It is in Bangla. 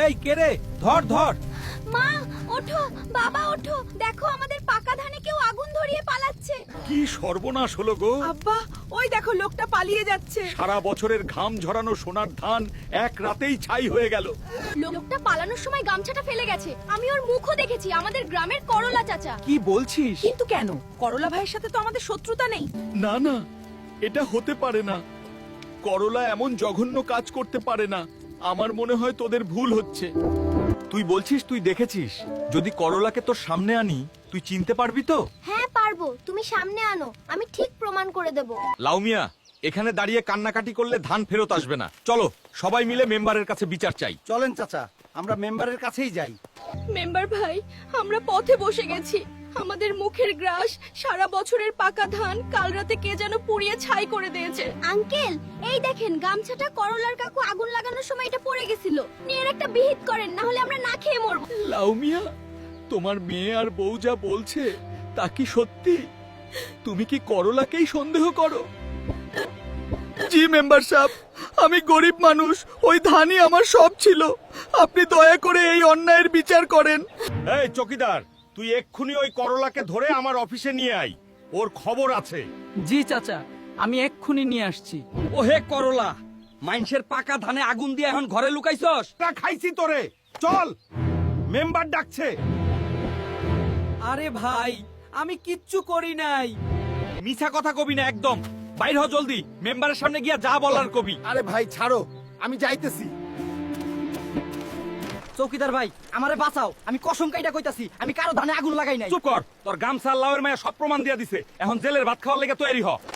এই কে রে, ধর ধর। মা ওঠো, বাবা ওঠো, দেখো আমাদের পাকা ধানে কেউ আগুন ধরিয়ে পালাচ্ছে। কি সর্বনাশ হলো গো। আব্বা, ওই দেখো লোকটা পালিয়ে যাচ্ছে। সারা বছরের ঘাম ঝরানো সোনার ধান এক রাতেই ছাই হয়ে গেল। লোকটা পালানোর সময় গামছাটা ফেলে গেছে, আমি ওর মুখও দেখেছি, আমাদের গ্রামের করলা চাচা। কি বলছিস? কিন্তু কেন? করলা ভাইয়ের সাথে তো আমাদের শত্রুতা নেই। না না, এটা হতে পারে না। করলা এমন জঘন্য কাজ করতে পারে না। আমার মনে হয় তোদের ভুল হচ্ছে। তুই বলছিস তুই দেখেছিস? যদি করলাকে তোর সামনে আনি, তুই চিনতে পারবি তো? হ্যাঁ পারবো, তুমি সামনে আনো, আমি ঠিক প্রমাণ করে দেব। লাউমিয়া, এখানে দাঁড়িয়ে কান্নাকাটি করলে ধান ফেরত আসবে না। চলো সবাই মিলে মেম্বারের কাছে বিচার চাই। চলেন চাচা, আমরা মেম্বারের কাছেই যাই। মেম্বার ভাই, আমরা পথে বসে গেছি। আমাদের মুখের গ্রাস, সারা বছরের পাকা ধান কাল রাতে কে যেন পুড়িয়ে ছাই করে দিয়েছে। আঙ্কেল, এই দেখেন গামছাটা করলার কাকু আগুন লাগানোর সময় এটা পড়ে গেছিল। নিয়ে এর একটা বিহিত করেন, না হলে আমরা না খেয়ে মরবো। লাউমিয়া, তোমার মেয়ে আর বউ যা বলছে তা কি সত্যি? তুমি কি করলাকেই সন্দেহ করো? জি মেম্বার সাহেব, আমি গরিব মানুষ, ওই ধানই আমার সব ছিল। আপনি দয়া করে এই অন্যায়ের বিচার করেন। এই চকিদার, তুই এক্ষুনি ওই করলাকে ধরে আমার অফিসে নিয়ে আয়। ওর খবর আছে। জি চাচা, আমি এক্ষুনি নিয়ে আসছি। ও হে করলা, মাইনসের পাকা ধানে আগুন দিয়ে এখন ঘরে লুকাইছস? তা খাইছি তোরে, চল। মেম্বার ডাকছে। আরে ভাই, আমি কিচ্ছু করি নাই। মিছা কথা কবি না একদম। বাইর হ জলদি, মেম্বারের সামনে গিয়া যা বলার কবি। আরে ভাই ছাড়ো, আমি যাইতেছি। চৌকিদার ভাই, আমারে বাঁচাও, আমি কসম কাইটা কইতাছি, আমি কারো ধানে আগুন লাগাই নাই। চুপ কর, তোর গামছা লাউয়ের মায়া সব প্রমাণ দিয়া দিছে। এখন জেলের ভাত খাওয়ার লেগে তৈরি হ।